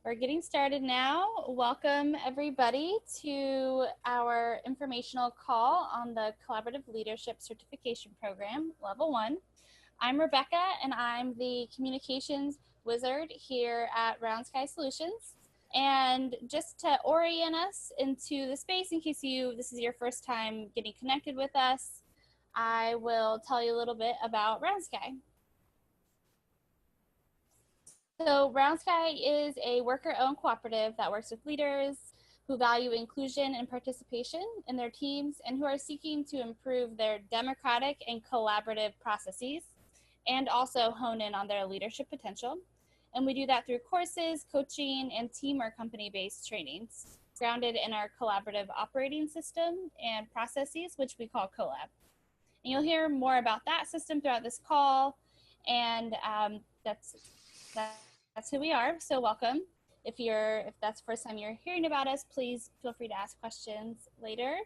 We're getting started now. Welcome everybody to our informational call on the Collaborative Leadership Certification Program, Level 1. I'm Rebecca and I'm the Communications Wizard here at Round Sky Solutions. And just to orient us into the space, in case this is your first time getting connected with us, I will tell you a little bit about Round Sky. So Round Sky is a worker-owned cooperative that works with leaders who value inclusion and participation in their teams and who are seeking to improve their democratic and collaborative processes and also hone in on their leadership potential. And we do that through courses, coaching, and team or company-based trainings grounded in our collaborative operating system and processes, which we call CoLab. And you'll hear more about that system throughout this call, and that's who we are, so welcome. If that's the first time you're hearing about us, please feel free to ask questions later.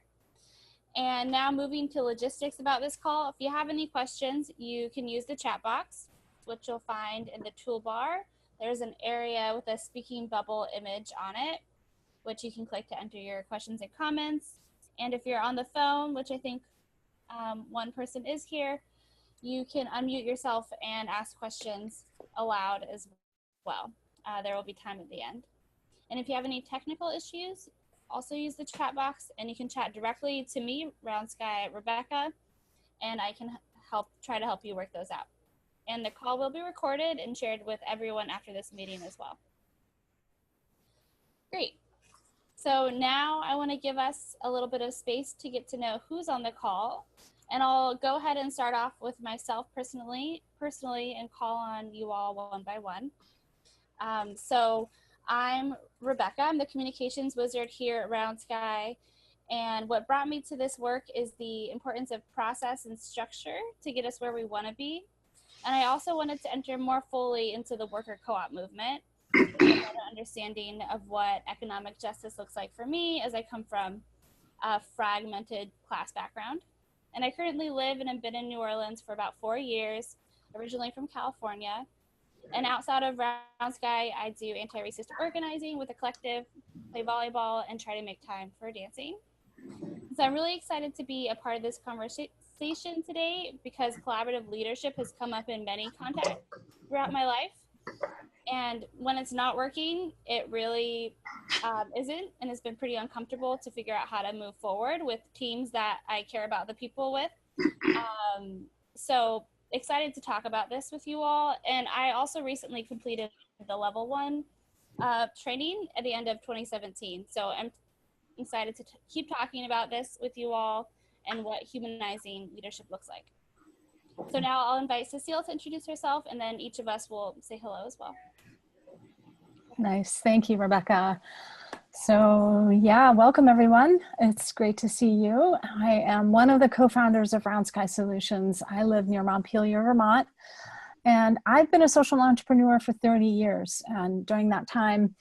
And now moving to logistics about this call, if you have any questions, you can use the chat box, which you'll find in the toolbar. There's an area with a speaking bubble image on it, which you can click to enter your questions and comments. And if you're on the phone, which I think one person is here, you can unmute yourself and ask questions aloud as well. There will be time at the end. And if you have any technical issues, also use the chat box and you can chat directly to me, Round Sky Rebecca, and I can try to help you work those out. And the call will be recorded and shared with everyone after this meeting as well. Great. So now I want to give us a little bit of space to get to know who's on the call. And I'll go ahead and start off with myself personally and call on you all one by one. So I'm Rebecca. I'm the communications wizard here at Round Sky. And what brought me to this work is the importance of process and structure to get us where we want to be. And I also wanted to enter more fully into the worker co-op movement, to get a better understanding of what economic justice looks like for me, as I come from a fragmented class background. And I currently live and have been in New Orleans for about 4 years, originally from California. And outside of Round Sky, I do anti-racist organizing with a collective, play volleyball, and try to make time for dancing. So I'm really excited to be a part of this conversation today because collaborative leadership has come up in many contexts throughout my life. And when it's not working, it really isn't, and it's been pretty uncomfortable to figure out how to move forward with teams that I care about the people with. So excited to talk about this with you all. And I also recently completed the level 1 training at the end of 2017. So I'm excited to keep talking about this with you all and what humanizing leadership looks like. So now I'll invite Cecile to introduce herself, and then each of us will say hello as well. Nice. Thank you, Rebecca. So yeah, welcome everyone. It's great to see you. I am one of the co-founders of Round Sky Solutions. I live near Montpelier, Vermont, and I've been a social entrepreneur for 30 years. And during that time,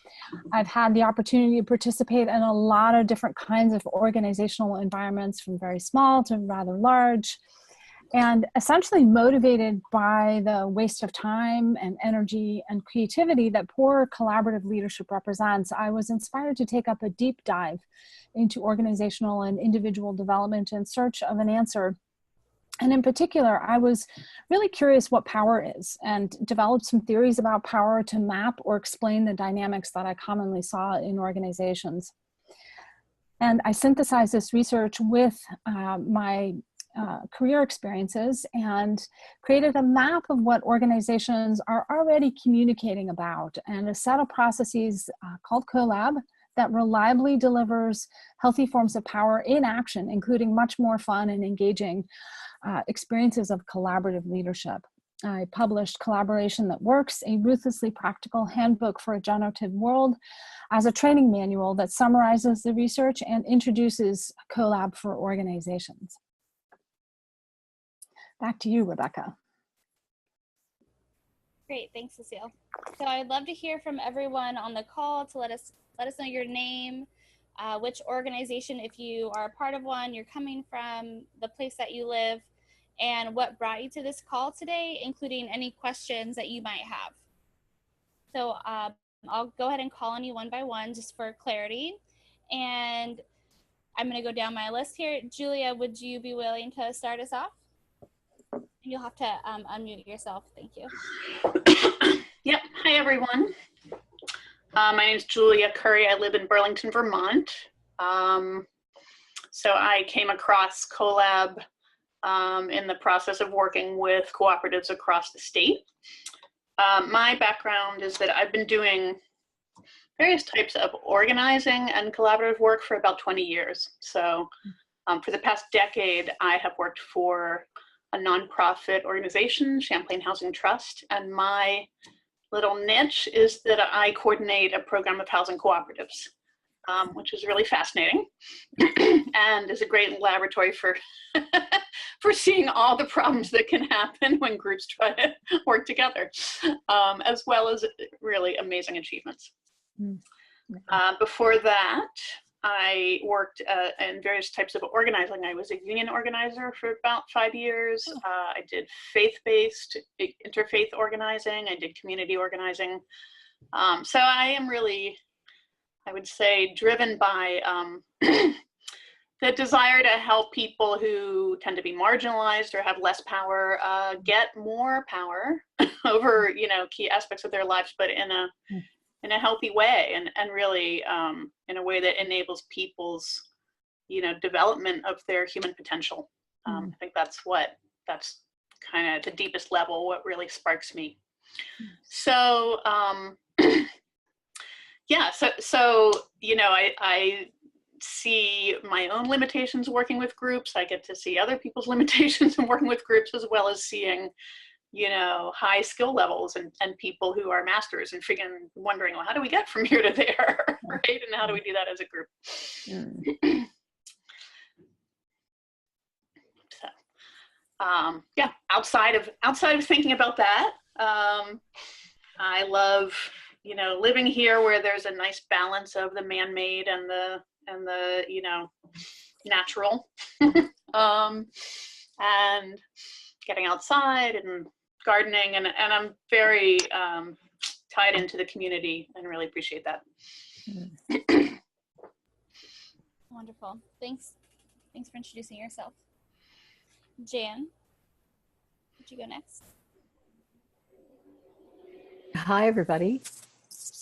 I've had the opportunity to participate in a lot of different kinds of organizational environments, from very small to rather large. And essentially motivated by the waste of time and energy and creativity that poor collaborative leadership represents, I was inspired to take up a deep dive into organizational and individual development in search of an answer. And in particular, I was really curious what power is and developed some theories about power to map or explain the dynamics that I commonly saw in organizations. And I synthesized this research with my career experiences and created a map of what organizations are already communicating about and a set of processes called CoLab that reliably delivers healthy forms of power in action, including much more fun and engaging experiences of collaborative leadership. I published Collaboration That Works, a ruthlessly practical handbook for a generative world, as a training manual that summarizes the research and introduces CoLab for organizations. Back to you, Rebecca. Great, thanks, Cecile. So I'd love to hear from everyone on the call to let us know your name, which organization, if you are a part of one, you're coming from, the place that you live, and what brought you to this call today, including any questions that you might have. So I'll go ahead and call on you one by one just for clarity. And I'm going to go down my list here. Julia, would you be willing to start us off? You'll have to unmute yourself. Thank you. Yep. Hi, everyone. My name is Julia Curry. I live in Burlington, Vermont. So I came across CoLab in the process of working with cooperatives across the state. My background is that I've been doing various types of organizing and collaborative work for about 20 years. So for the past decade, I have worked for a nonprofit organization, Champlain Housing Trust, and my little niche is that I coordinate a program of housing cooperatives, which is really fascinating and is a great laboratory for for seeing all the problems that can happen when groups try to work together, as well as really amazing achievements. Before that, I worked in various types of organizing. I was a union organizer for about 5 years. I did faith-based interfaith organizing. I did community organizing. So I am really, I would say, driven by the desire to help people who tend to be marginalized or have less power get more power over, key aspects of their lives, but in a healthy way, and really in a way that enables people's, development of their human potential. I think that's kind of the deepest level, what really sparks me. So, yeah, so I see my own limitations working with groups. I get to see other people's limitations in working with groups, as well as seeing high skill levels and people who are masters and wondering, well, how do we get from here to there, right? And how do we do that as a group? So, yeah, outside of thinking about that, I love, living here where there's a nice balance of the man-made and the natural, and getting outside and gardening, and I'm very tied into the community and really appreciate that. Wonderful. Thanks for introducing yourself. Jan, would you go next? Hi, everybody.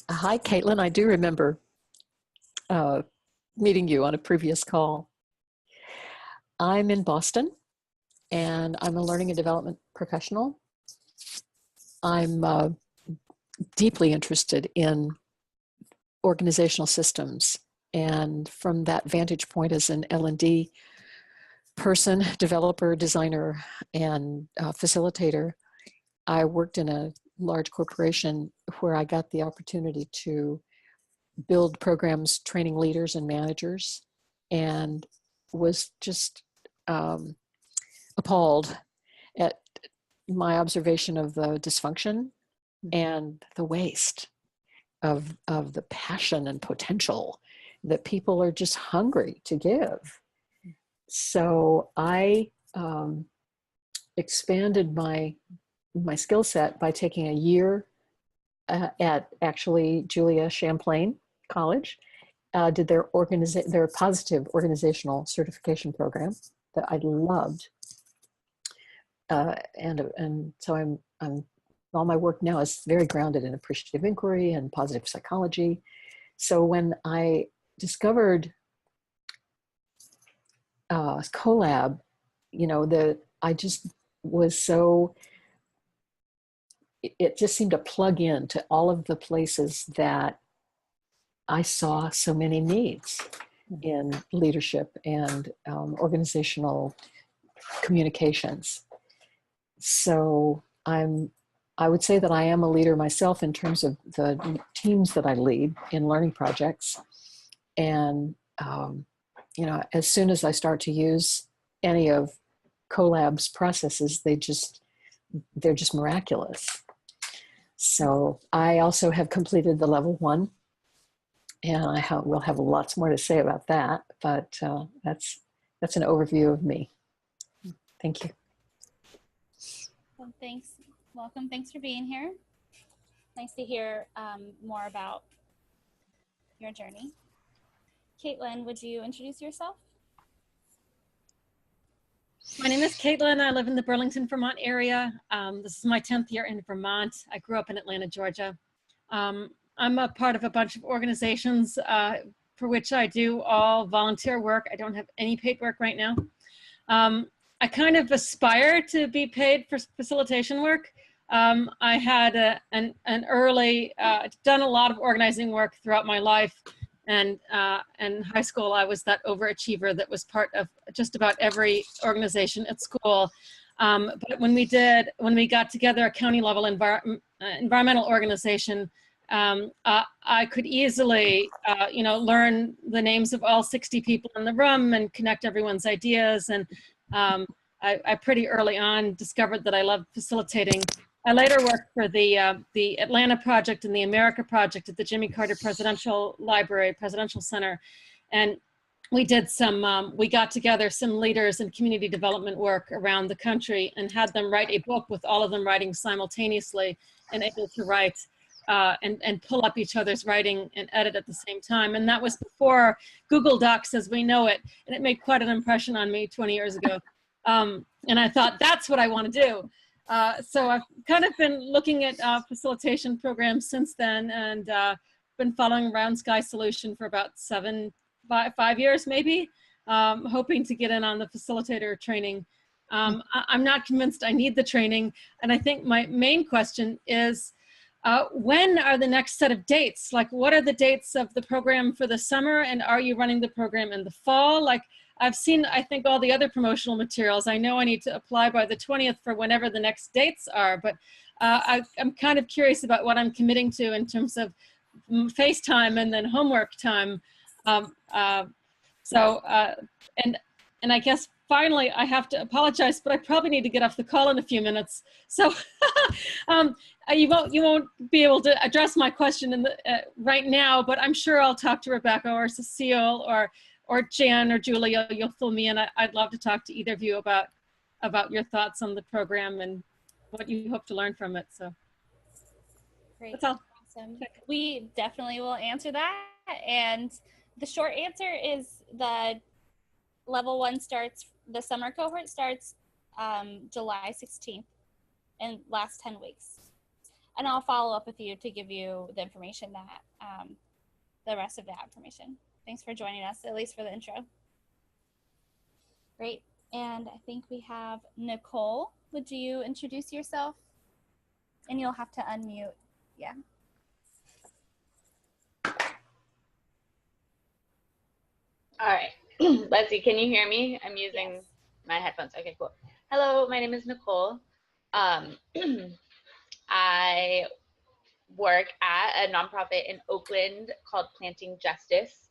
Hi, Caitlin. I do remember meeting you on a previous call. I'm in Boston, and I'm a learning and development professional. I'm deeply interested in organizational systems, and from that vantage point as an L&D person, developer, designer, and facilitator, I worked in a large corporation where I got the opportunity to build programs training leaders and managers, and was just appalled at my observation of the dysfunction and the waste of the passion and potential that people are just hungry to give. So I expanded my skill set by taking a year at actually Julia Champlain College, did their positive organizational certification program that I loved, and so I'm all my work now is very grounded in appreciative inquiry and positive psychology. So when I discovered CoLab, I just was so, it just seemed to plug in to all of the places that I saw so many needs in leadership and organizational communications. So I would say that I am a leader myself in terms of the teams that I lead in learning projects. And, as soon as I start to use any of CoLab's processes, they're just miraculous. So I also have completed the level 1, and we'll have lots more to say about that, but that's an overview of me. Thank you. Well, thanks. Welcome. Thanks for being here. Nice to hear more about your journey. Caitlin, would you introduce yourself? My name is Caitlin. I live in the Burlington, Vermont area. This is my 10th year in Vermont. I grew up in Atlanta, Georgia. I'm a part of a bunch of organizations for which I do all volunteer work. I don't have any paid work right now. I kind of aspire to be paid for facilitation work. I had an early, done a lot of organizing work throughout my life. And in high school, I was that overachiever that was part of just about every organization at school. But when we got together a county level environmental organization, I could easily, learn the names of all 60 people in the room and connect everyone's ideas. And I pretty early on discovered that I loved facilitating. I later worked for the Atlanta Project and the America Project at the Jimmy Carter Presidential Library, Presidential Center. And we did we got together some leaders in community development work around the country and had them write a book with all of them writing simultaneously and able to write and pull up each other's writing and edit at the same time. And that was before Google Docs as we know it. And it made quite an impression on me 20 years ago. And I thought, that's what I want to do. So I've kind of been looking at facilitation programs since then, and been following Round Sky Solution for about 5 years maybe, hoping to get in on the facilitator training. I'm not convinced I need the training, and I think my main question is, when are the next set of dates? Like, what are the dates of the program for the summer, and are you running the program in the fall? Like, I've seen, I think, all the other promotional materials. I know I need to apply by the 20th for whenever the next dates are, but I'm kind of curious about what I'm committing to in terms of FaceTime and then homework time. And I guess finally I have to apologize, but I probably need to get off the call in a few minutes. So you won't be able to address my question right now, but I'm sure I'll talk to Rebecca or Cecile or Jan or Julia. You'll fill me in. I'd love to talk to either of you about your thoughts on the program and what you hope to learn from it. So Great. That's all. Awesome. We definitely will answer that. And the short answer is the level 1 starts, the summer cohort starts July 16th and lasts 10 weeks. And I'll follow up with you to give you the information that, the rest of that information. Thanks for joining us, at least for the intro. Great. And I think we have Nicole. Would you introduce yourself? And you'll have to unmute. Yeah. All right. Let's see. Can you hear me? I'm using my headphones. Okay, cool. Hello, my name is Nicole. I work at a nonprofit in Oakland called Planting Justice.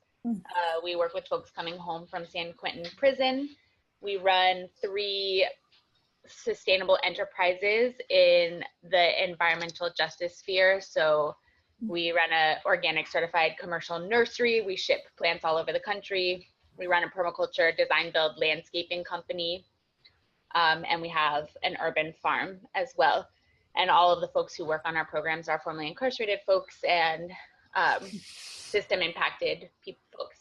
We work with folks coming home from San Quentin prison. We run 3 sustainable enterprises in the environmental justice sphere. So we run an organic certified commercial nursery. We ship plants all over the country. We run a permaculture design build landscaping company. And we have an urban farm as well. And all of the folks who work on our programs are formerly incarcerated folks and system impacted folks.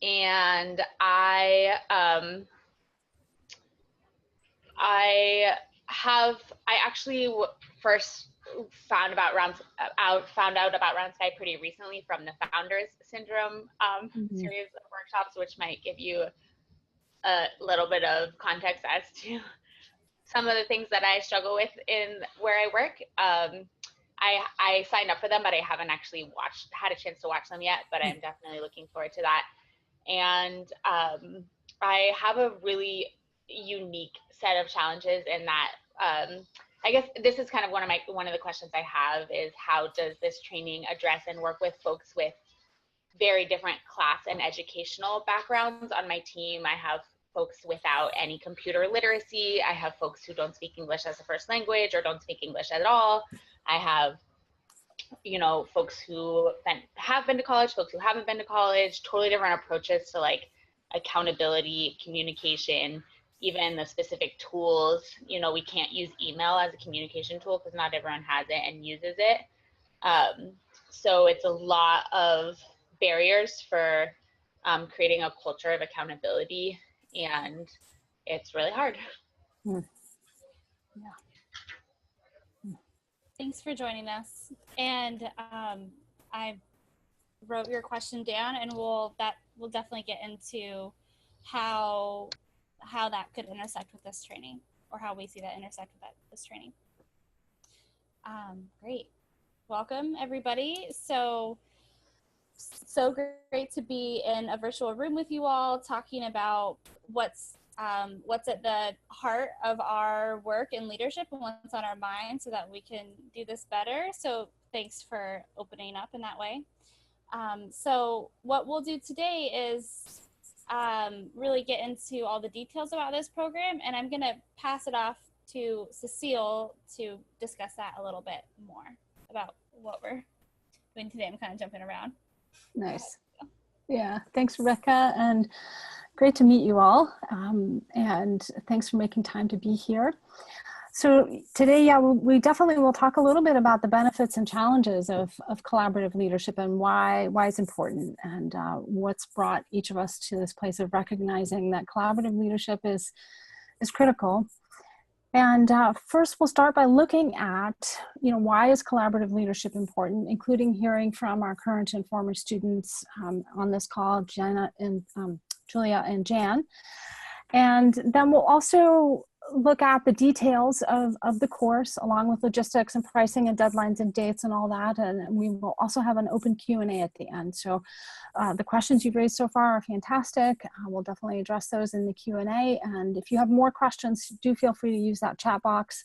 And I actually first found out about Round Sky pretty recently from the Founders Syndrome series of workshops, which might give you a little bit of context as to some of the things that I struggle with in where I work. I signed up for them, but I haven't actually had a chance to watch them yet, but I'm definitely looking forward to that. And I have a really unique set of challenges in that I guess this is kind of one of the questions I have is, how does this training address and work with folks with very different class and educational backgrounds? On my team, I have folks without any computer literacy. I have folks who don't speak English as a first language or don't speak English at all. I have, folks who have been to college, folks who haven't been to college, totally different approaches to like accountability, communication, even the specific tools. We can't use email as a communication tool because not everyone has it and uses it. So it's a lot of barriers for creating a culture of accountability, and it's really hard. Yeah. Thanks for joining us. And I wrote your question down, and we'll definitely get into how that could intersect with this training, or how we see that intersect with this training. Great. Welcome, everybody. So great to be in a virtual room with you all, talking about what's at the heart of our work in leadership and what's on our mind, so that we can do this better. So thanks for opening up in that way. So what we'll do today is really get into all the details about this program, and I'm going to pass it off to Cecile to discuss that a little bit more about what we're doing today. I'm kind of jumping around. Nice. Yeah, thanks, Rebecca, and great to meet you all. And thanks for making time to be here. So today, yeah, we definitely will talk a little bit about the benefits and challenges of collaborative leadership, and why it's important, and what's brought each of us to this place of recognizing that collaborative leadership is critical. And first, we'll start by looking at, why is collaborative leadership important, including hearing from our current and former students on this call, Julia and Jan. And then we'll also look at the details of the course, along with logistics and pricing and deadlines and dates and all that. And we will also have an open Q&A at the end. So the questions you've raised so far are fantastic. We'll definitely address those in the Q&A. And if you have more questions, do feel free to use that chat box,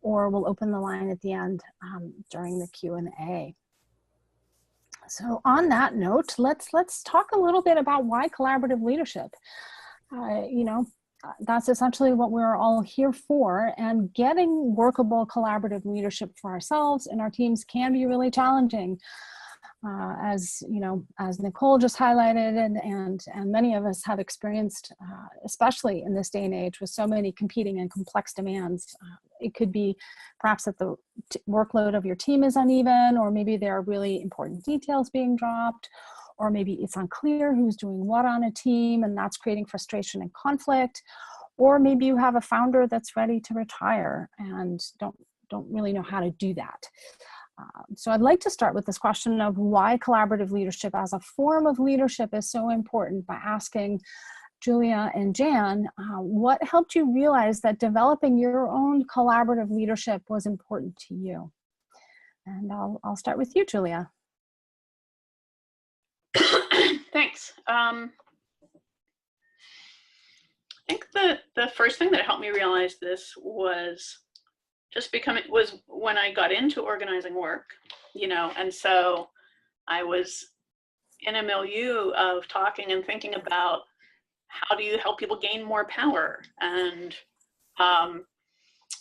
or we'll open the line at the end during the Q&A. So on that note, let's talk a little bit about why collaborative leadership. That's essentially what we're all here for, and getting workable collaborative leadership for ourselves and our teams can be really challenging. As Nicole just highlighted, and many of us have experienced, especially in this day and age with so many competing and complex demands. It could be perhaps that the workload of your team is uneven, or maybe there are really important details being dropped, or maybe it's unclear who's doing what on a team, and that's creating frustration and conflict. Or maybe you have a founder that's ready to retire and don't really know how to do that. So I'd like to start with this question of why collaborative leadership as a form of leadership is so important, by asking Julia and Jan, what helped you realize that developing your own collaborative leadership was important to you? And I'll start with you, Julia. Thanks. I think the first thing that helped me realize this was was when I got into organizing work, and so I was in a milieu of talking and thinking about how do you help people gain more power, and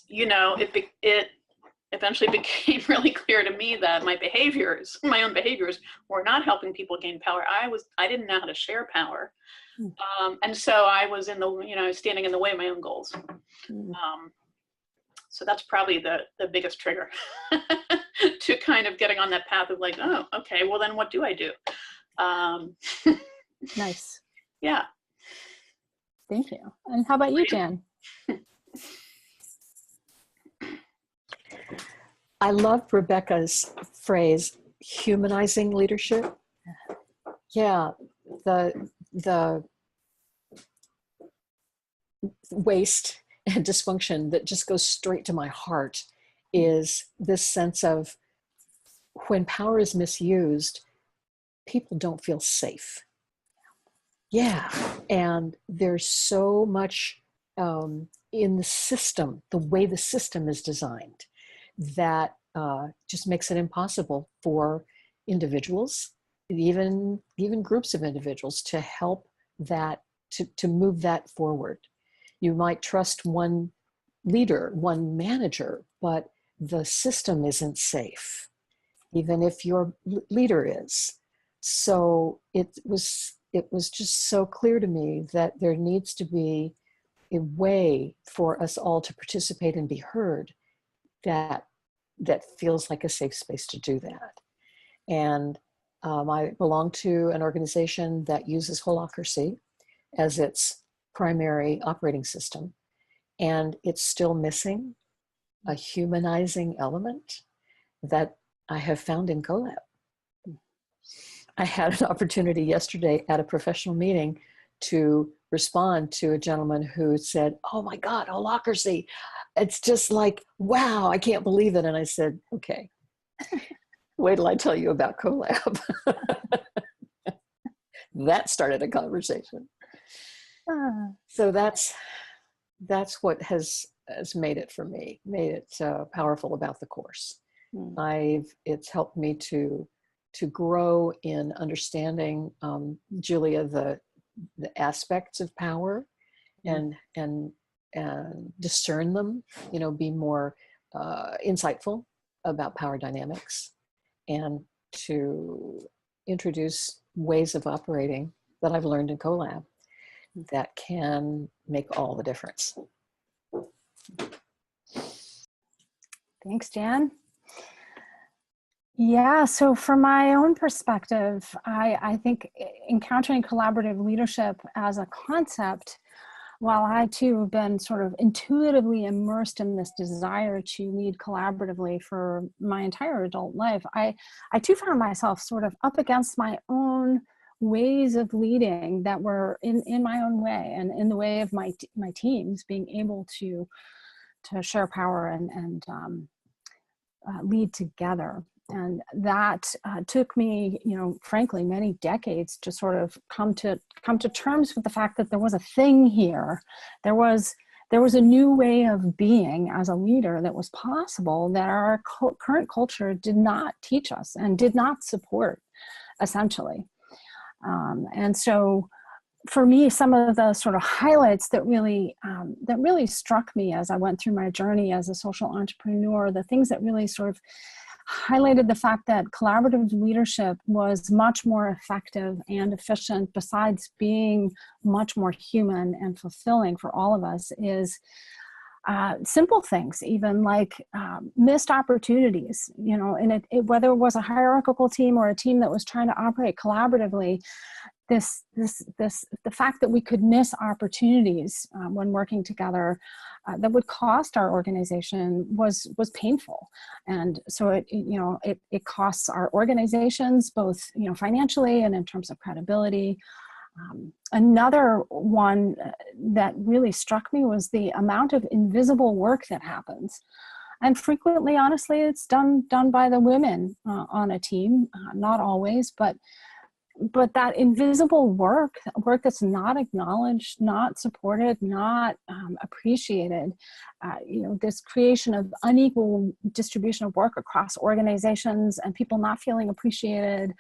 it eventually became really clear to me that my own behaviors were not helping people gain power. I didn't know how to share power. And so I was standing in the way of my own goals. So that's probably the biggest trigger to kind of getting on that path of like, oh, okay, well then what do I do? Nice. Yeah. Thank you. And how about you, Jan? I love Rebecca's phrase, humanizing leadership. Yeah, the waste and dysfunction that just goes straight to my heart is this sense of when power is misused, people don't feel safe. Yeah, and there's so much in the system, the way the system is designed, that just makes it impossible for individuals, even groups of individuals, to help that, to move that forward. You might trust one leader, one manager, but the system isn't safe, even if your leader is. So it was just so clear to me that there needs to be a way for us all to participate and be heard that that feels like a safe space to do that. And I belong to an organization that uses holacracy as its primary operating system, and it's still missing a humanizing element that I have found in CoLab. I had an opportunity yesterday at a professional meeting to respond to a gentleman who said, "Oh my God, holacracy. It's just like, wow, I can't believe it." And I said, "Okay, wait till I tell you about CoLab." That started a conversation. So that's what has made it for me, made it powerful about the course. It's helped me to grow in understanding, Julia, the aspects of power, and discern them, be more insightful about power dynamics, and to introduce ways of operating that I've learned in CoLab that can make all the difference. Thanks, Jan. Yeah, so from my own perspective, I think encountering collaborative leadership as a concept, while I too have been sort of intuitively immersed in this desire to lead collaboratively for my entire adult life, I too found myself sort of up against my own ways of leading that were in my own way, and in the way of my teams being able to share power and lead together. And that took me, frankly, many decades to sort of come to terms with the fact that there was a thing here. There was a new way of being as a leader that was possible, that our current culture did not teach us and did not support, essentially. And so for me, some of the sort of highlights that really struck me as I went through my journey as a social entrepreneur, the things that really sort of highlighted the fact that collaborative leadership was much more effective and efficient, besides being much more human and fulfilling for all of us, is simple things, even like missed opportunities, and whether it was a hierarchical team or a team that was trying to operate collaboratively, the fact that we could miss opportunities when working together that would cost our organization was painful. And so it costs our organizations both financially and in terms of credibility. Another one that really struck me was the amount of invisible work that happens. And frequently, honestly, it's done by the women on a team, not always, but that invisible work that's not acknowledged, not supported, not appreciated, this creation of unequal distribution of work across organizations and people not feeling appreciated.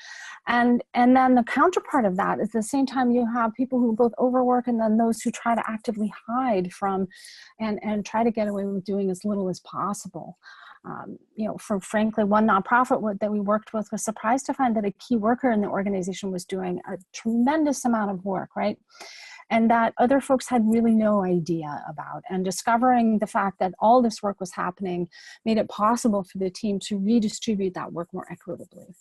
And then the counterpart of that is, at the same time, you have people who both overwork, and then those who try to actively hide from and try to get away with doing as little as possible. For frankly, one nonprofit that we worked with was surprised to find that a key worker in the organization was doing a tremendous amount of work, right? And that other folks had really no idea about. And discovering the fact that all this work was happening made it possible for the team to redistribute that work more equitably.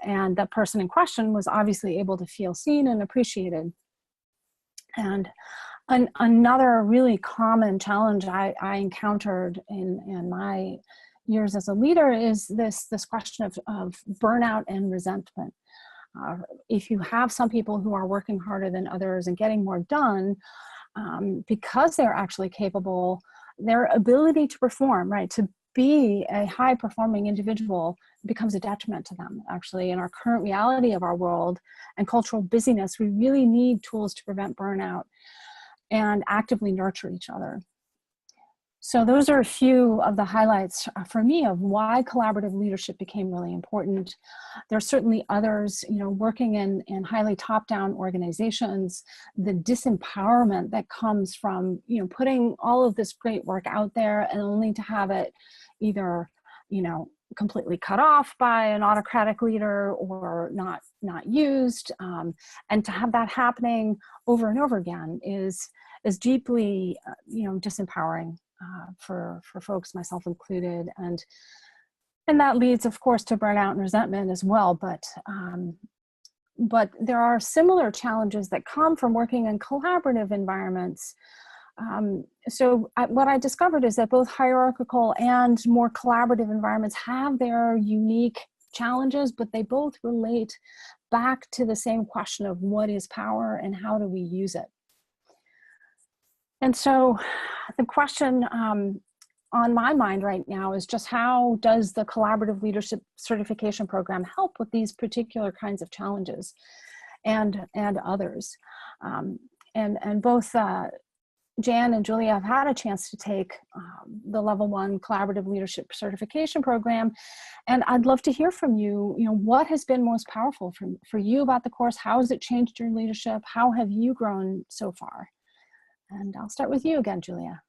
And that person in question was obviously able to feel seen and appreciated. And another really common challenge I encountered in my years as a leader is this question of burnout and resentment. If you have some people who are working harder than others and getting more done because they're actually capable, their ability to perform, right, to be a high-performing individual becomes a detriment to them. Actually, in our current reality of our world and cultural busyness, we really need tools to prevent burnout and actively nurture each other. So those are a few of the highlights for me of why collaborative leadership became really important. There are certainly others, working in highly top-down organizations, the disempowerment that comes from, putting all of this great work out there and only to have it either, completely cut off by an autocratic leader or not used, and to have that happening over and over again is deeply disempowering for folks, myself included, and that leads, of course, to burnout and resentment as well. But there are similar challenges that come from working in collaborative environments. What I discovered is that both hierarchical and more collaborative environments have their unique challenges, but they both relate back to the same question of what is power and how do we use it. And so the question on my mind right now is just how does the collaborative leadership certification program help with these particular kinds of challenges and others? And both Jan and Julia have had a chance to take the Level 1 Collaborative Leadership Certification Program. And I'd love to hear from you, what has been most powerful for you about the course? How has it changed your leadership? How have you grown so far? And I'll start with you again, Julia.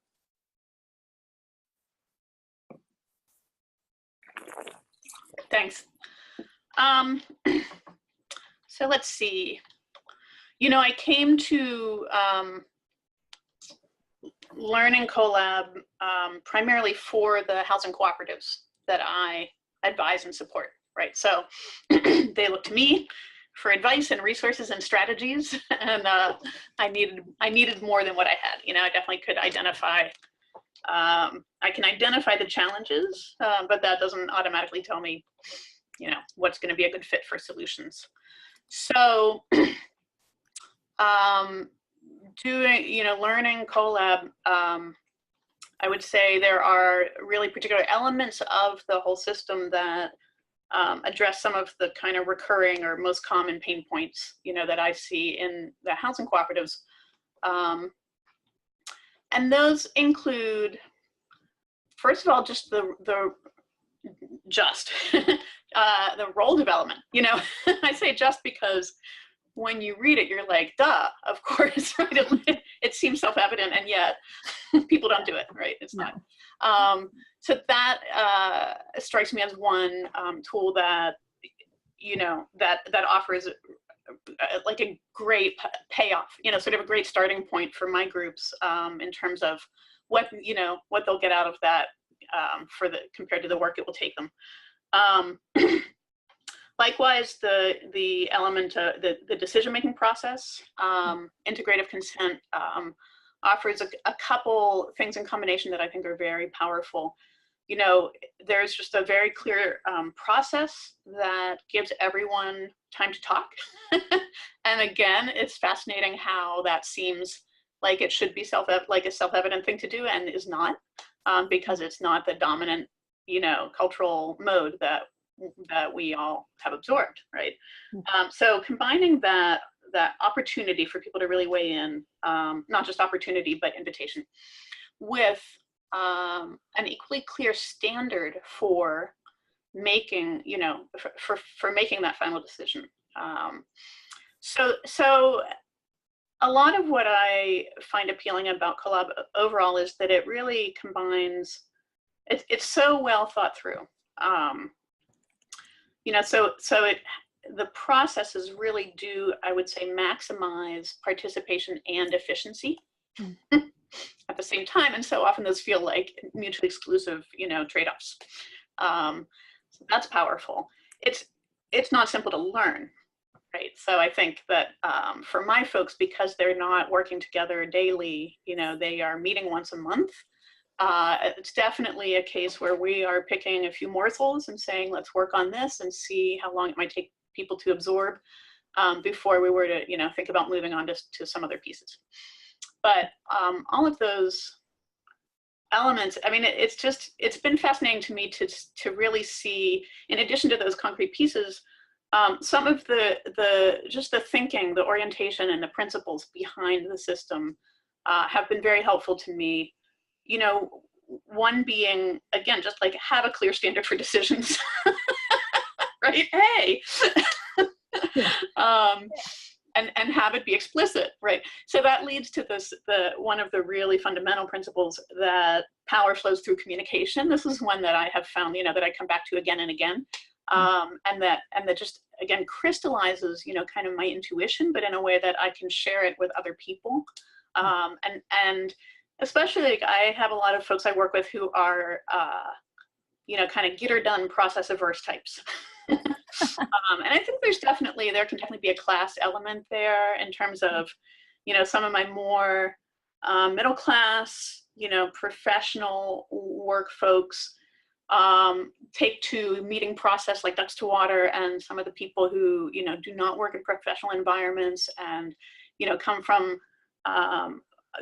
Thanks. So let's see. I came to Learning Collab primarily for the housing cooperatives that I advise and support, right? So they look to me for advice and resources and strategies, and I needed more than what I had. I definitely could identify. I can identify the challenges, but that doesn't automatically tell me, what's going to be a good fit for solutions. So, Learning Collab, I would say there are really particular elements of the whole system that address some of the kind of recurring or most common pain points, that I see in the housing cooperatives. And those include, first of all, just the role development. I say just because when you read it, you're like, duh, of course, right? It seems self-evident, and yet people don't do it, right? It's not. So that strikes me as one tool that, that offers like a great payoff, sort of a great starting point for my groups in terms of what they'll get out of that compared to the work it will take them. Likewise, the element of the decision-making process, integrative consent offers a couple things in combination that I think are very powerful. There's just a very clear process that gives everyone time to talk. And again, it's fascinating how that seems like it should be like a self-evident thing to do and is not, because it's not the dominant, cultural mode that we all have absorbed, right? So combining that opportunity for people to really weigh in, not just opportunity, but invitation, with an equally clear standard for making, for making that final decision. So a lot of what I find appealing about Collab overall is that it really combines, it's so well thought through. The processes really do, I would say, maximize participation and efficiency at the same time. And so often those feel like mutually exclusive, trade-offs. So that's powerful. It's not simple to learn, right? So I think that for my folks, because they're not working together daily, they are meeting once a month. It's definitely a case where we are picking a few morsels and saying, let's work on this and see how long it might take people to absorb before we were to, think about moving on to some other pieces. But all of those elements, I mean, it's been fascinating to me to really see, in addition to those concrete pieces, some of just the thinking, the orientation, and the principles behind the system have been very helpful to me. One being, again, just like have a clear standard for decisions, right? Hey, and have it be explicit, right? So that leads to one of the really fundamental principles that power flows through communication. This is one that I have found, that I come back to again and again, and that just again crystallizes, kind of my intuition, but in a way that I can share it with other people, and especially like I have a lot of folks I work with who are, you know, kind of get her done process averse types. And I think there can definitely be a class element there in terms of, you know, some of my more middle class, you know, professional work folks take to meeting process like ducks to water, and some of the people who, you know, do not work in professional environments and, you know, come from,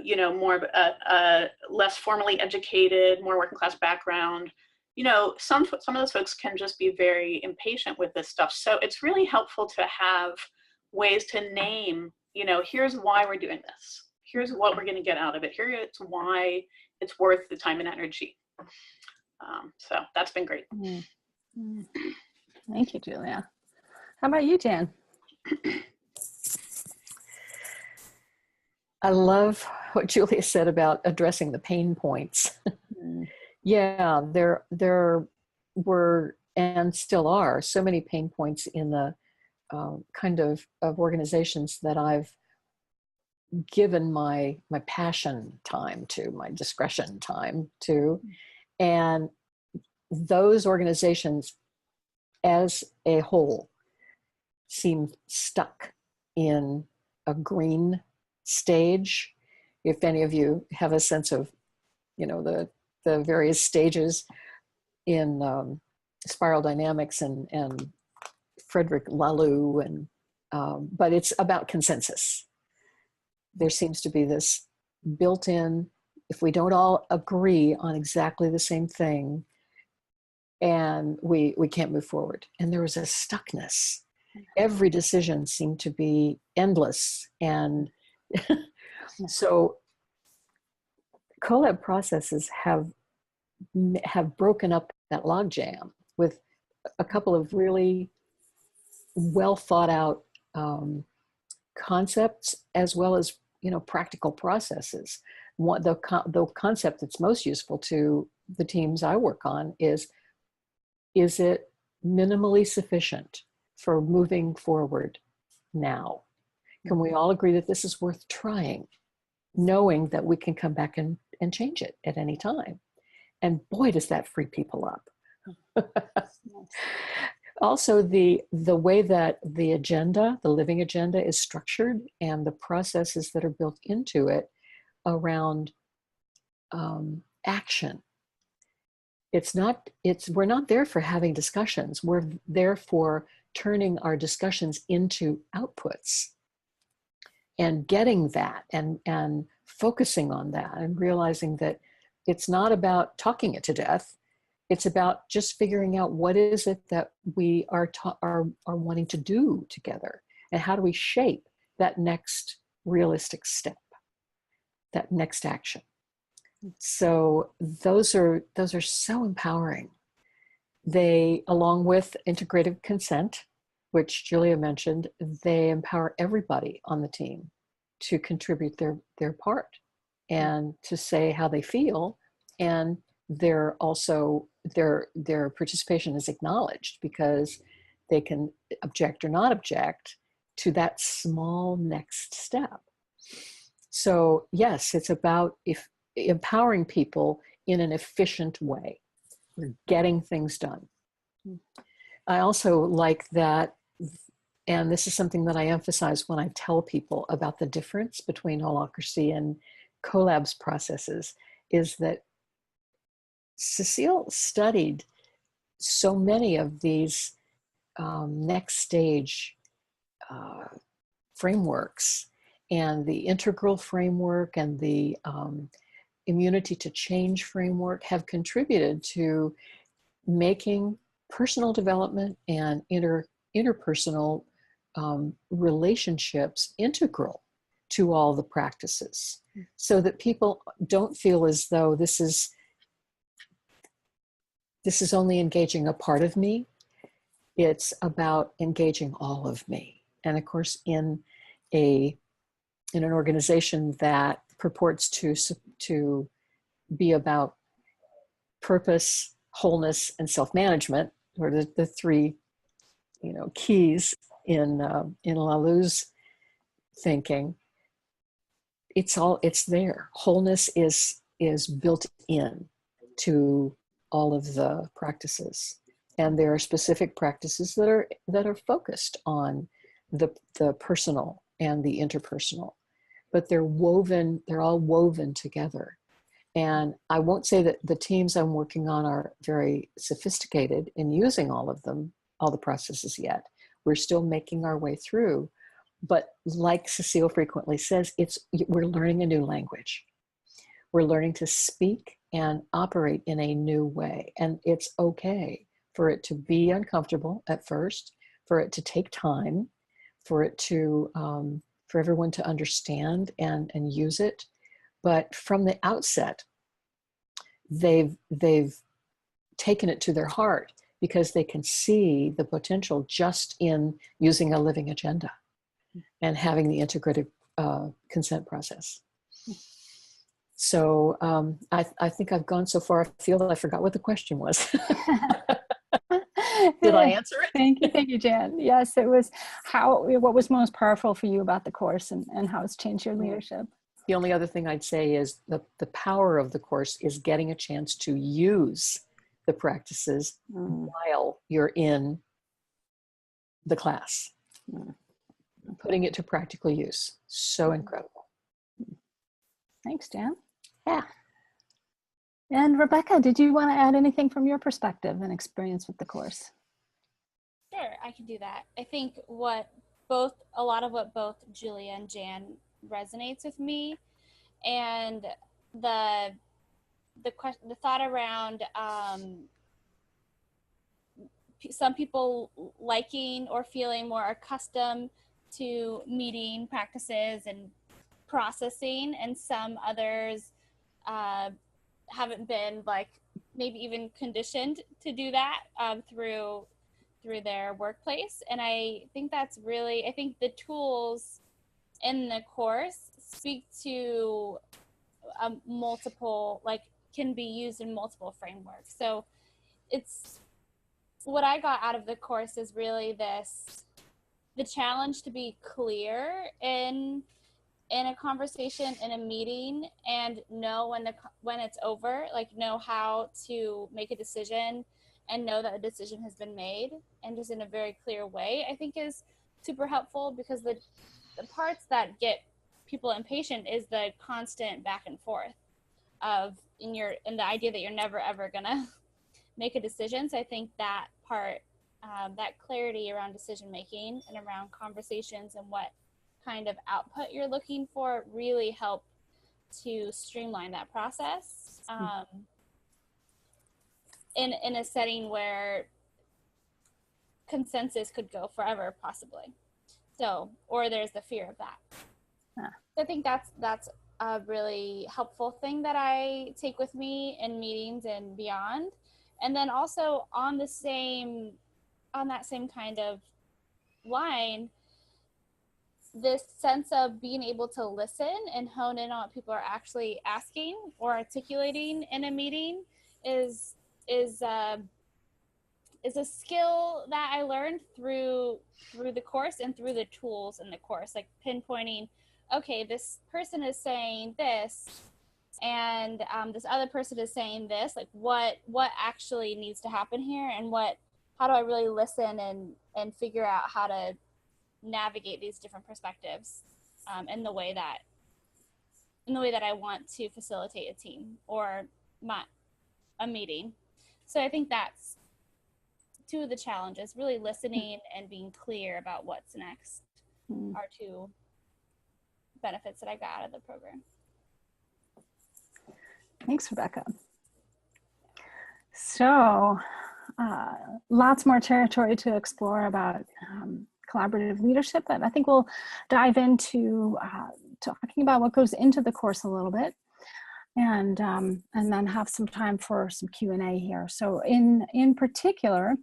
you know, more of a less formally educated, more working class background. You know, some of those folks can just be very impatient with this stuff. So it's really helpful to have ways to name, you know, here's why we're doing this. Here's what we're going to get out of it. Here's why it's worth the time and energy. So that's been great. Thank you, Julia. How about you, Jan? I love what Julia said about addressing the pain points. Yeah, there were and still are so many pain points in the kind of organizations that I've given my passion time to, my discretion time to, and those organizations as a whole seem stuck in a green stage. If any of you have a sense of, you know, the various stages in spiral dynamics and Frederick Laloux, and but it's about consensus. There seems to be this built-in, if we don't all agree on exactly the same thing, and we can't move forward. And there was a stuckness. Every decision seemed to be endless. And so collab processes have broken up that logjam with a couple of really well thought out concepts, as well as, you know, practical processes. The concept that's most useful to the teams I work on is it minimally sufficient for moving forward now? Can we all agree that this is worth trying, knowing that we can come back and change it at any time? And boy, does that free people up. Also, the way that the agenda, the living agenda, is structured, and the processes that are built into it around action. We're not there for having discussions. We're there for turning our discussions into outputs and getting that and focusing on that and realizing that it's not about talking it to death. It's about just figuring out what is it that we are wanting to do together, and how do we shape that next realistic step, that next action. So those are so empowering. They, along with integrative consent, which Julia mentioned, they empower everybody on the team to contribute their part and to say how they feel, and they're also their participation is acknowledged because they can object or not object to that small next step. So yes, it's about empowering people in an efficient way. We're getting things done. I also like that, and this is something that I emphasize when I tell people about the difference between holacracy and collabs processes, is that Cecile studied so many of these next stage frameworks, and the integral framework and the immunity to change framework have contributed to making personal development and interpersonal relationships integral to all the practices, so that people don't feel as though this is only engaging a part of me. It's about engaging all of me. And of course, in an organization that purports to be about purpose, wholeness, and self-management, or the three, you know, keys in Laloux's thinking, it's there. Wholeness is built in to all of the practices. And there are specific practices that are focused on the personal and the interpersonal, but they're all woven together. And I won't say that the teams I'm working on are very sophisticated in using all of them, all the processes yet. We're still making our way through. But like Cecile frequently says, we're learning a new language. We're learning to speak and operate in a new way. And it's okay for it to be uncomfortable at first, for it to take time, for it to, for everyone to understand and use it. But from the outset, they've taken it to their heart because they can see the potential just in using a living agenda and having the integrative consent process. So I think I've gone so far afield I forgot what the question was. Did I answer it? Thank you, Jan. Yes, it was what was most powerful for you about the course and how it's changed your leadership. The only other thing I'd say is the power of the course is getting a chance to use the practices while you're in the class. Putting it to practical use. So incredible. Thanks, Jan. Yeah. And Rebecca, did you want to add anything from your perspective and experience with the course? Sure, I can do that. I think a lot of what both Julia and Jan resonates with me, and the thought around some people liking or feeling more accustomed to meeting practices and processing, and some others haven't been maybe even conditioned to do that through their workplace. And I think I think the tools in the course speak to multiple, can be used in multiple frameworks. So it's what I got out of the course is really the challenge to be clear in a conversation, in a meeting, and know when it's over, know how to make a decision and know that a decision has been made, and just in a very clear way, I think is super helpful, because the parts that get people impatient is the constant back and forth in the idea that you're never ever gonna make a decision. So I think that part, that clarity around decision making and around conversations and what kind of output you're looking for really help to streamline that process in a setting where consensus could go forever, possibly. So, or there's the fear of that. Yeah. I think that's a really helpful thing that I take with me in meetings and beyond. And then also on that same kind of line, this sense of being able to listen and hone in on what people are actually asking or articulating in a meeting is a skill that I learned through the course and through the tools in the course, pinpointing, okay, this person is saying this, and this other person is saying this, what actually needs to happen here, and how do I really listen and figure out how to navigate these different perspectives in the way that I want to facilitate a team or a meeting. So I think that's two of the challenges, really listening and being clear about what's next are two benefits that I got out of the program. Thanks, Rebecca. So lots more territory to explore about collaborative leadership, but I think we'll dive into talking about what goes into the course a little bit, and then have some time for some Q&A here. So in particular,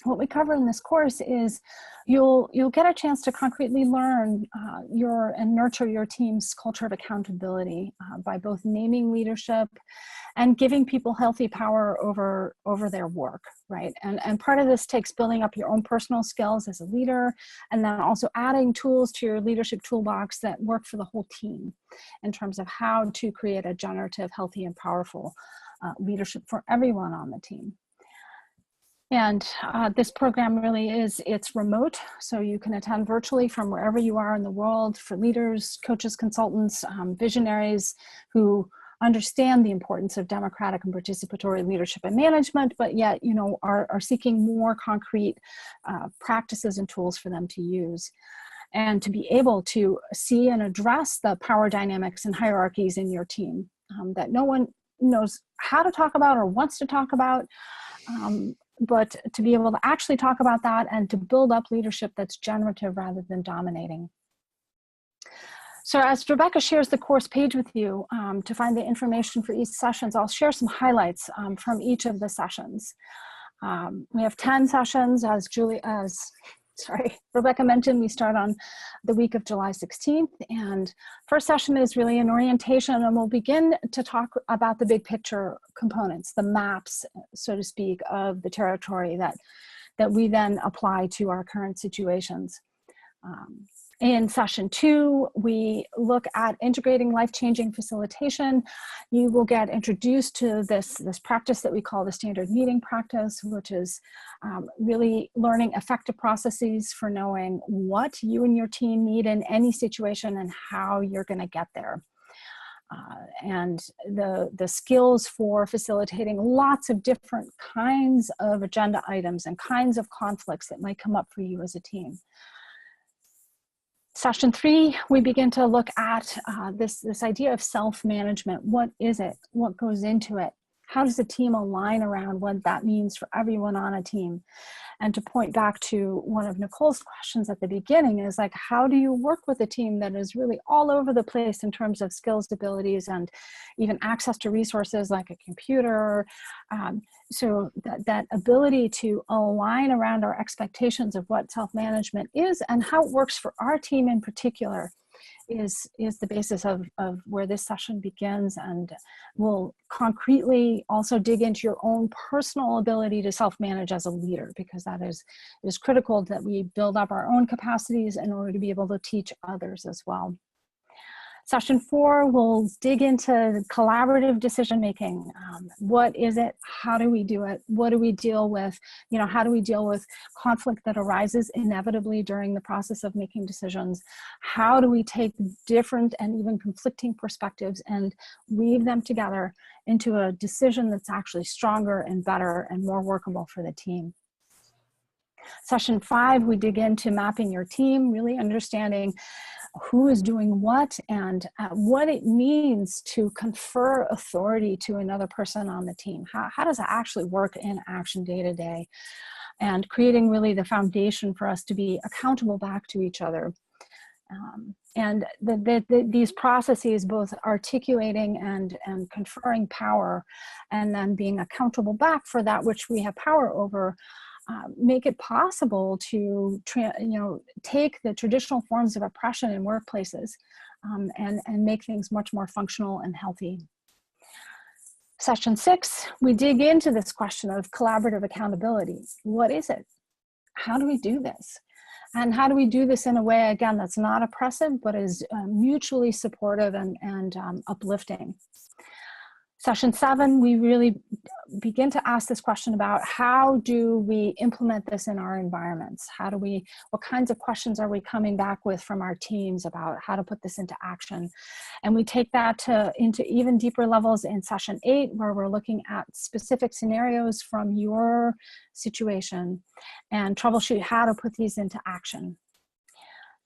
what we cover in this course is you'll get a chance to concretely learn and nurture your team's culture of accountability by both naming leadership and giving people healthy power over their work, right? And part of this takes building up your own personal skills as a leader, and then also adding tools to your leadership toolbox that work for the whole team in terms of how to create a generative, healthy, and powerful leadership for everyone on the team. And this program really it's remote, so you can attend virtually from wherever you are in the world for leaders, coaches, consultants, visionaries who understand the importance of democratic and participatory leadership and management, but yet, are seeking more concrete practices and tools for them to use. And to be able to see and address the power dynamics and hierarchies in your team that no one knows how to talk about or wants to talk about, but to be able to actually talk about that and to build up leadership that's generative rather than dominating. So as Rebecca shares the course page with you, to find the information for each sessions, I'll share some highlights from each of the sessions. We have 10 sessions, as Rebecca mentioned. We start on the week of July 16th, and first session is really an orientation, and we'll begin to talk about the big picture components, the maps, so to speak, of the territory that we then apply to our current situations. In session 2, we look at integrating life-changing facilitation. You will get introduced to this practice that we call the standard meeting practice, which is really learning effective processes for knowing what you and your team need in any situation and how you're going to get there. And the skills for facilitating lots of different kinds of agenda items and kinds of conflicts that might come up for you as a team. Session 3, we begin to look at this idea of self-management. What is it? What goes into it? How does the team align around what that means for everyone on a team? And to point back to one of Nicole's questions at the beginning is like, how do you work with a team that is really all over the place in terms of skills, abilities, and even access to resources like a computer? So that ability to align around our expectations of what self-management is and how it works for our team in particular is the basis of where this session begins, and we'll concretely also dig into your own personal ability to self-manage as a leader, because that is critical that we build up our own capacities in order to be able to teach others as well. Session 4, we'll dig into collaborative decision-making. What is it? How do we do it? What do we deal with? How do we deal with conflict that arises inevitably during the process of making decisions? How do we take different and even conflicting perspectives and weave them together into a decision that's actually stronger and better and more workable for the team? Session 5, we dig into mapping your team, really understanding who is doing what and what it means to confer authority to another person on the team. How does it actually work in action day to day? And creating really the foundation for us to be accountable back to each other. And these processes, both articulating and conferring power, and then being accountable back for that which we have power over, make it possible to take the traditional forms of oppression in workplaces and make things much more functional and healthy. Session 6, we dig into this question of collaborative accountability. What is it? How do we do this? And how do we do this in a way, again, that's not oppressive, but is mutually supportive and uplifting? Session 7, we really begin to ask this question about how do we implement this in our environments? What kinds of questions are we coming back with from our teams about how to put this into action? And we take that into even deeper levels in session 8, where we're looking at specific scenarios from your situation and troubleshoot how to put these into action.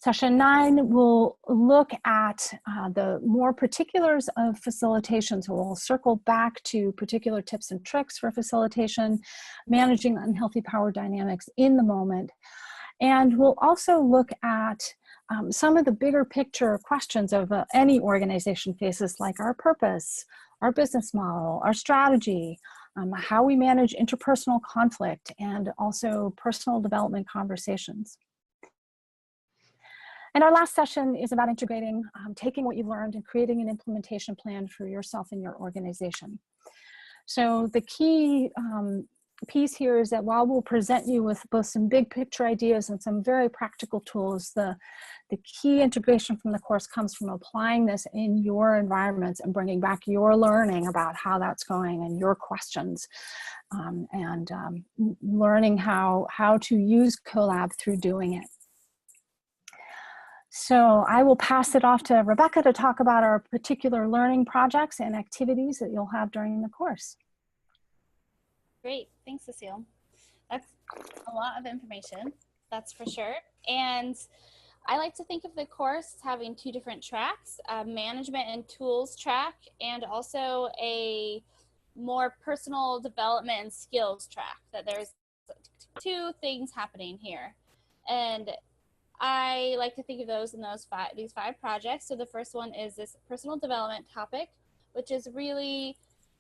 Session 9 will look at the more particulars of facilitation. So we'll circle back to particular tips and tricks for facilitation, managing unhealthy power dynamics in the moment. And we'll also look at some of the bigger picture questions of any organization faces, like our purpose, our business model, our strategy, how we manage interpersonal conflict, and also personal development conversations. And our last session is about integrating, taking what you've learned and creating an implementation plan for yourself and your organization. So the key piece here is that while we'll present you with both some big picture ideas and some very practical tools, the key integration from the course comes from applying this in your environments and bringing back your learning about how that's going and your questions, and learning how to use CoLab through doing it. So I will pass it off to Rebecca to talk about our particular learning projects and activities that you'll have during the course. Great, thanks, Cecile. That's a lot of information, that's for sure. And I like to think of the course as having two different tracks, a management and tools track, and also a more personal development and skills track, that there's two things happening here. And I like to think of those in these five projects. So the first one is this personal development topic, which is really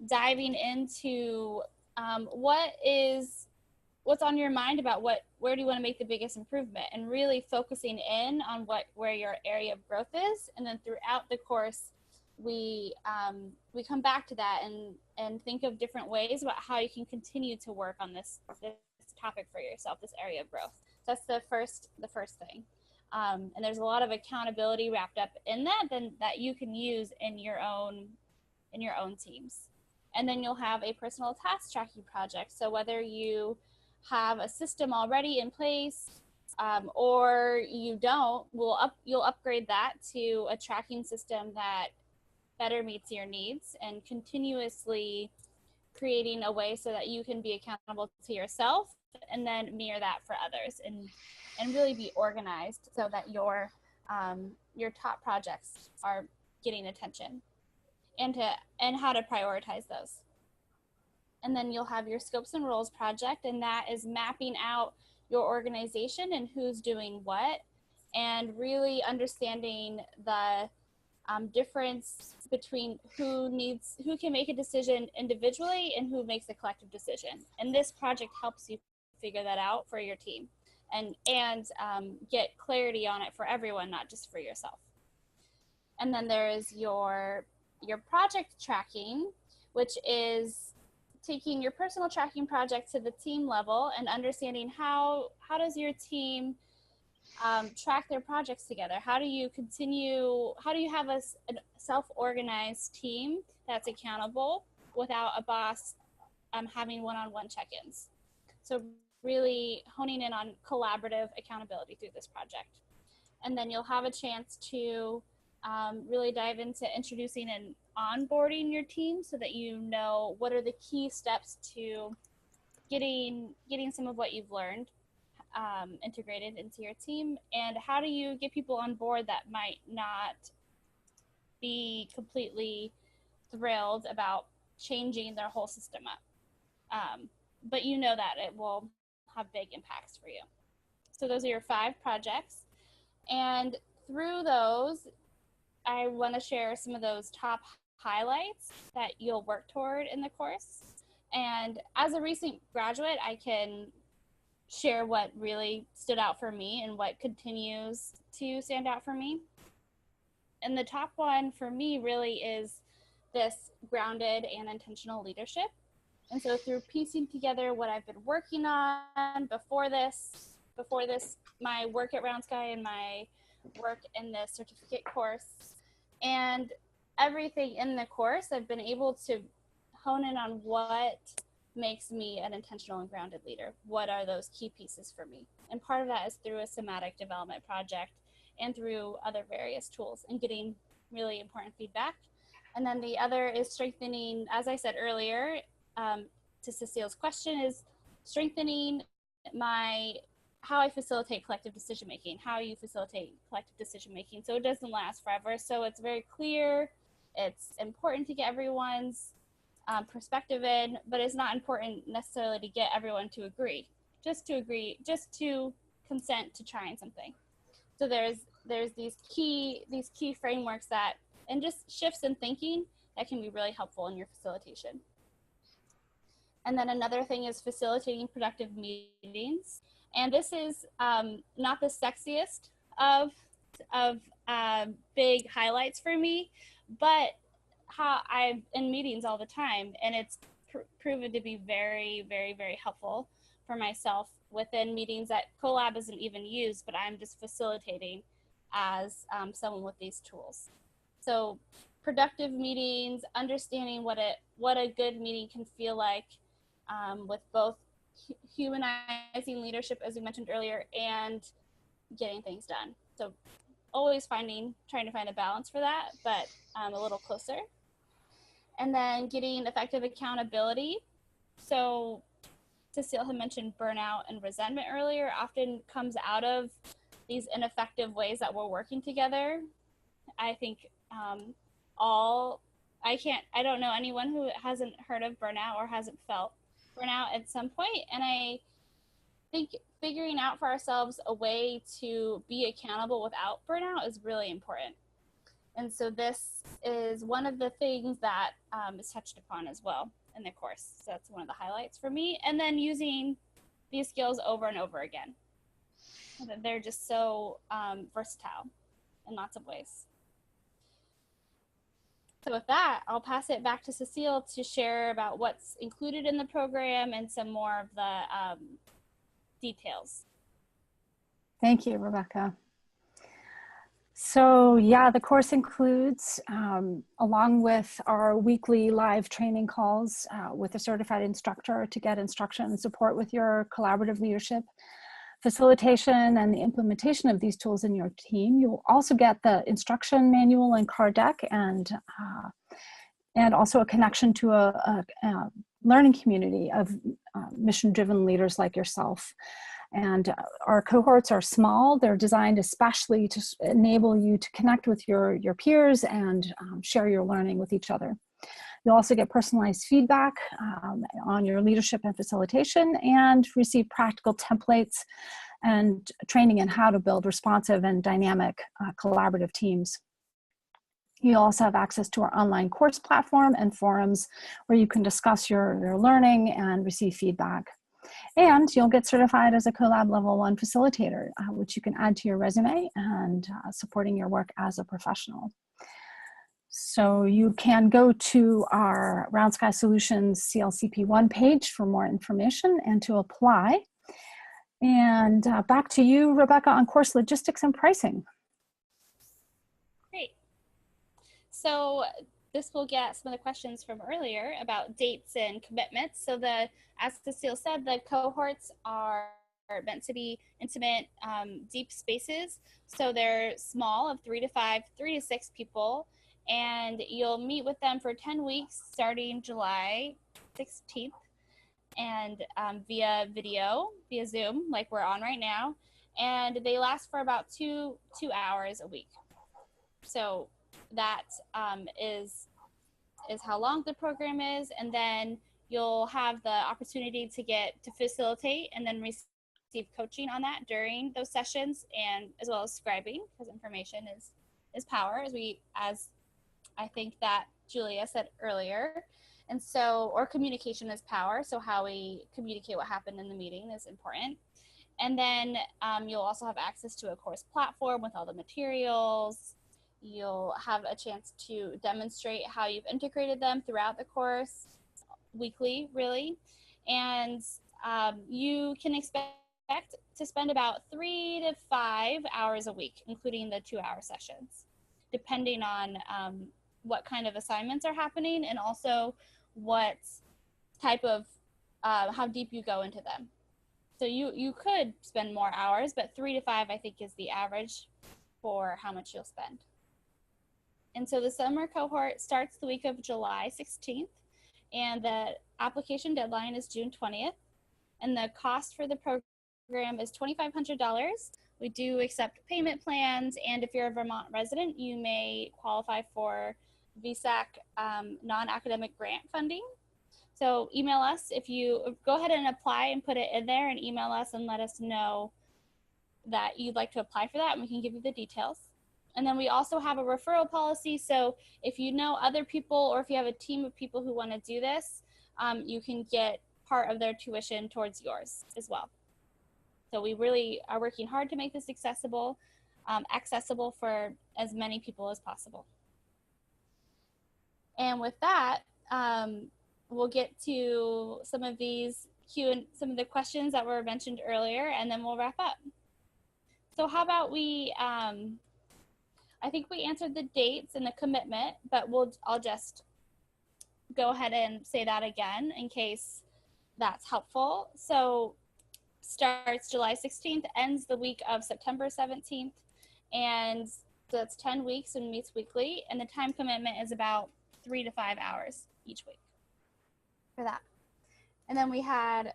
diving into what's on your mind about where do you want to make the biggest improvement, and really focusing in on where your area of growth is. And then throughout the course, we come back to that and think of different ways about how you can continue to work on this topic for yourself, this area of growth. So that's the first thing. And there's a lot of accountability wrapped up in that you can use in your own teams. And then you'll have a personal task tracking project. So whether you have a system already in place or you don't, you'll upgrade that to a tracking system that better meets your needs, and continuously creating a way so that you can be accountable to yourself and then mirror that for others, and really be organized so that your top projects are getting attention, and how to prioritize those. And then you'll have your scopes and roles project, and that is mapping out your organization and who's doing what, and really understanding the difference between who can make a decision individually and who makes a collective decision. And this project helps you figure that out for your team, and get clarity on it for everyone, not just for yourself. And then there is your project tracking, which is taking your personal tracking project to the team level and understanding how does your team track their projects together. How do you have a self-organized team that's accountable without a boss having one-on-one check-ins? So really honing in on collaborative accountability through this project. And then you'll have a chance to really dive into introducing and onboarding your team, so that you know what are the key steps to getting some of what you've learned integrated into your team, and how do you get people on board that might not be completely thrilled about changing their whole system up, but you know that it will have big impacts for you. So those are your 5 projects, and through those I want to share some of those top highlights that you'll work toward in the course. And as a recent graduate, I can share what really stood out for me and what continues to stand out for me. And the top one for me really is this grounded and intentional leadership. And so through piecing together what I've been working on before this, my work at Round Sky and my work in the certificate course, and everything in the course, I've been able to hone in on what makes me an intentional and grounded leader. What are those key pieces for me? And part of that is through a somatic development project and through other various tools and getting really important feedback. And then the other is strengthening, as I said earlier, to Cecile's question, is strengthening how I facilitate collective decision-making, how you facilitate collective decision-making so it doesn't last forever. So it's very clear, it's important to get everyone's perspective in, but it's not important necessarily to get everyone to agree, just to consent to trying something. So there's these key frameworks that, and just shifts in thinking that can be really helpful in your facilitation. And then another thing is facilitating productive meetings. And this is not the sexiest of big highlights for me, but how I'm in meetings all the time, and it's proven to be very, very, very helpful for myself within meetings that CoLab isn't even used, but I'm just facilitating as someone with these tools. So productive meetings, understanding what a good meeting can feel like, with both humanizing leadership, as we mentioned earlier, and getting things done. So always trying to find a balance for that, but a little closer. And then getting effective accountability. So Cecile had mentioned burnout and resentment earlier, often comes out of these ineffective ways that we're working together. I think I don't know anyone who hasn't heard of burnout or hasn't felt burnout at some point. And I think figuring out for ourselves a way to be accountable without burnout is really important. And so this is one of the things that is touched upon as well in the course. So that's one of the highlights for me. And then using these skills over and over again. They're just so versatile in lots of ways. So with that, I'll pass it back to Cecile to share about what's included in the program and some more of the details. Thank you, Rebecca. So yeah, the course includes, along with our weekly live training calls with a certified instructor to get instruction and support with your collaborative leadership, facilitation and the implementation of these tools in your team. You'll also get the instruction manual and card deck, and also a connection to a learning community of mission-driven leaders like yourself. And our cohorts are small. They're designed especially to enable you to connect with your peers and share your learning with each other. You'll also get personalized feedback on your leadership and facilitation, and receive practical templates and training in how to build responsive and dynamic collaborative teams. You also have access to our online course platform and forums where you can discuss your learning and receive feedback. And you'll get certified as a CoLab Level 1 facilitator, which you can add to your resume and supporting your work as a professional. So you can go to our Round Sky Solutions CLCP I page for more information and to apply. And back to you, Rebecca, on course logistics and pricing. Great. So this will get some of the questions from earlier about dates and commitments. So as Cecile said, the cohorts are meant to be intimate, deep spaces. So they're small, of 3 to 6 people, and you'll meet with them for 10 weeks starting July 16th, and via Zoom, like we're on right now, and they last for about two hours a week. So that is how long the program is, and then you'll have the opportunity to facilitate and then receive coaching on that during those sessions, and as well as scribing, because information is power, as I think that Julia said earlier. And so, or communication is power, so how we communicate what happened in the meeting is important. And then you'll also have access to a course platform with all the materials. You'll have a chance to demonstrate how you've integrated them throughout the course, weekly, really. And you can expect to spend about 3 to 5 hours a week, including the 2-hour sessions, depending on what kind of assignments are happening, and also what type of, how deep you go into them. So you could spend more hours, but 3 to 5, I think, is the average for how much you'll spend. And so the summer cohort starts the week of July 16th, and the application deadline is June 20th. And the cost for the program is $2,500. We do accept payment plans, and if you're a Vermont resident, you may qualify for VSAC non-academic grant funding. So email us if you go ahead and apply and put it in there, and email us and let us know that you'd like to apply for that, and we can give you the details. And then we also have a referral policy. So if you know other people, or if you have a team of people who want to do this, you can get part of their tuition towards yours as well. So we really are working hard to make this accessible for as many people as possible. And with that, we'll get to some of some of the questions that were mentioned earlier, and then we'll wrap up. So how about we, I think we answered the dates and the commitment, but I'll just go ahead and say that again in case that's helpful. So starts July 16th, ends the week of September 17th, and so it's 10 weeks and meets weekly, and the time commitment is about 3 to 5 hours each week for that. And then we had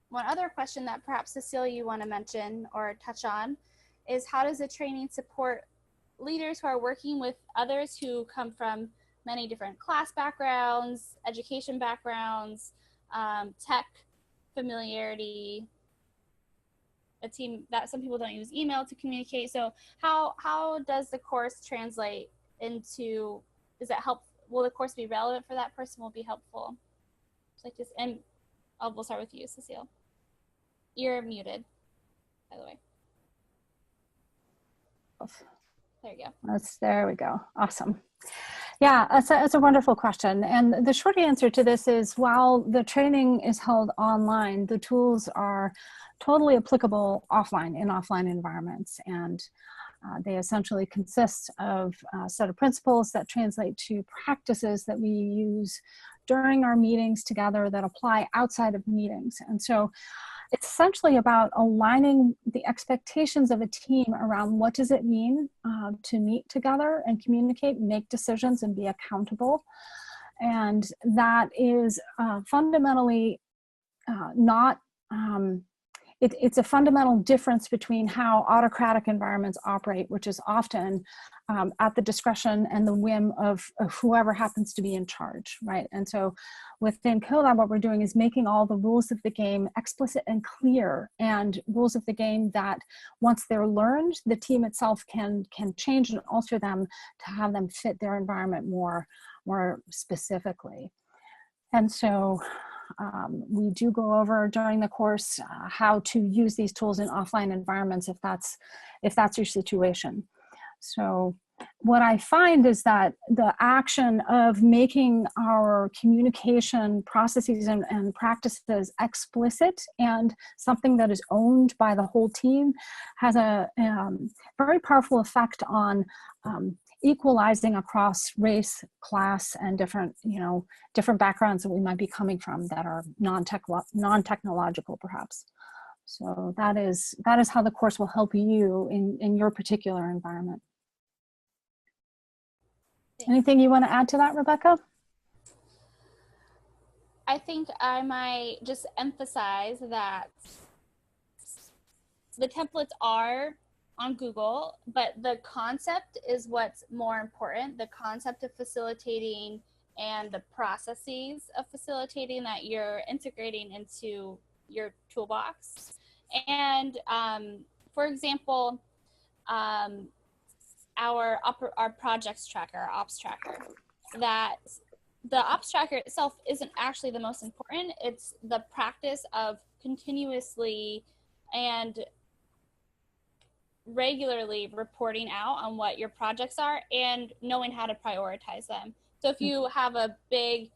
one other question that perhaps Cecilia you want to mention or touch on is, how does the training support leaders who are working with others who come from many different class backgrounds, education backgrounds, tech familiarity, a team that some people don't use email to communicate. So how does the course translate into, is that help? Will the course be relevant for that person? Will be helpful? Like this, and we'll start with you, Cecile. You're muted, by the way. There you go. There we go. Awesome. Yeah, it's a wonderful question. And the short answer to this is, while the training is held online, the tools are totally applicable offline, in offline environments. And they essentially consist of a set of principles that translate to practices that we use during our meetings together that apply outside of meetings. And so it's essentially about aligning the expectations of a team around what does it mean to meet together and communicate, make decisions, and be accountable. And that is fundamentally not, it's a fundamental difference between how autocratic environments operate, which is often at the discretion and the whim of whoever happens to be in charge, right? And so within CoLab, what we're doing is making all the rules of the game explicit and clear, and rules of the game that once they're learned, the team itself can change and alter them to have them fit their environment more specifically. And so we do go over during the course how to use these tools in offline environments if that's your situation. So what I find is that the action of making our communication processes and practices explicit and something that is owned by the whole team has a very powerful effect on equalizing across race, class, and different backgrounds that we might be coming from that are non-technological perhaps. So that is how the course will help you in your particular environment. Anything you want to add to that, Rebecca? I think I might just emphasize that the templates are on Google, but the concept is what's more important. The concept of facilitating and the processes of facilitating that you're integrating into your toolbox. And for example, our projects tracker, our ops tracker, that the ops tracker itself isn't actually the most important. It's the practice of continuously and regularly reporting out on what your projects are and knowing how to prioritize them. So if you have a big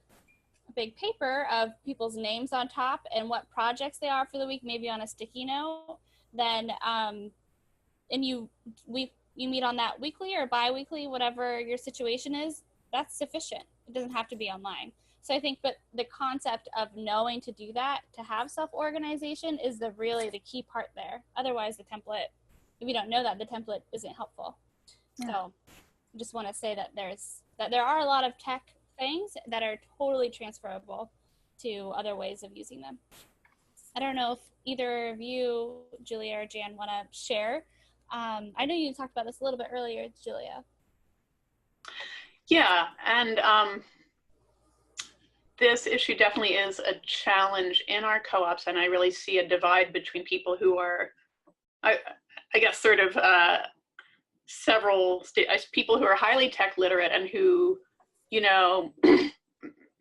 paper of people's names on top and what projects they are for the week, maybe on a sticky note, then and you meet on that weekly or bi-weekly, whatever your situation is, that's sufficient. It doesn't have to be online. So I think, but the concept of knowing to do that, to have self-organization, is really the key part there. Otherwise, the template, if you don't know that, the template isn't helpful. Yeah. So I just want to say that there are a lot of tech things that are totally transferable to other ways of using them. I don't know if either of you, Julia or Jan, want to share. I know you talked about this a little bit earlier, Julia. Yeah, and this issue definitely is a challenge in our co-ops, and I really see a divide between people who are, I guess, sort of people who are highly tech literate and who,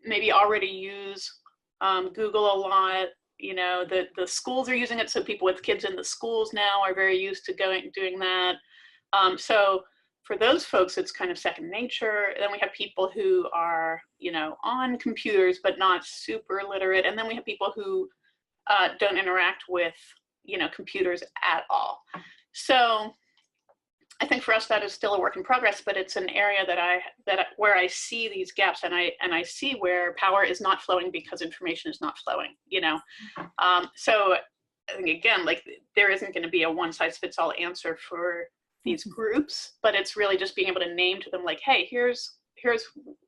maybe already use Google a lot. You know, the schools are using it, so people with kids in the schools now are very used to doing that. So for those folks, it's kind of second nature. Then we have people who are, you know, on computers but not super literate, and then we have people who don't interact with, you know, computers at all. So I think for us that is still a work in progress, but it's an area where I see these gaps, and I see where power is not flowing because information is not flowing, you know. So I think, again, like, there isn't going to be a one size fits all answer for these groups, but it's really just being able to name to them, like, hey, here's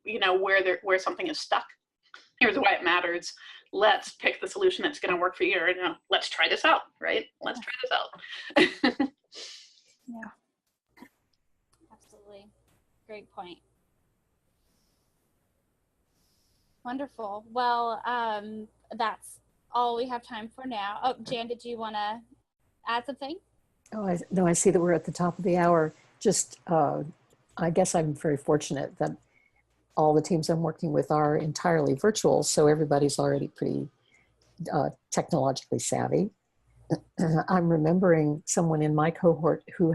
you know, where something is stuck. Here's why it matters. Let's pick the solution that's going to work for you. Or, you know, let's try this out, right? Let's try this out. Yeah. Absolutely. Great point. Wonderful. Well, that's all we have time for now. Oh, Jan, did you want to add something? Oh, no, I see that we're at the top of the hour. Just, I guess I'm very fortunate that all the teams I'm working with are entirely virtual, so everybody's already pretty technologically savvy. I'm remembering someone in my cohort who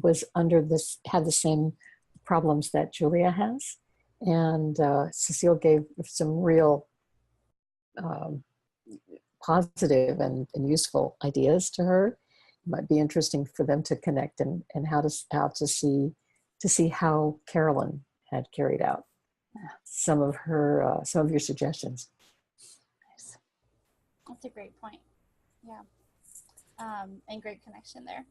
was had the same problems that Julia has, and Cecile gave some real positive and useful ideas to her. It might be interesting for them to connect and how to see how Carolyn had carried out some of your suggestions. Nice. That's a great point. Yeah. And great connection there.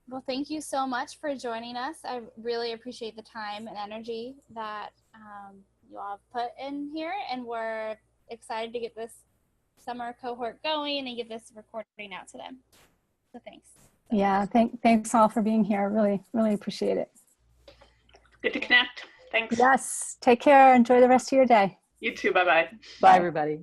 Well, thank you so much for joining us. I really appreciate the time and energy that you all have put in here, and we're excited to get this summer cohort going and get this recording out to them. So thanks. Yeah, thanks all for being here. Really appreciate it. Good to connect. Thanks. Yes, take care. Enjoy the rest of your day. You too. Bye-bye. Bye, everybody.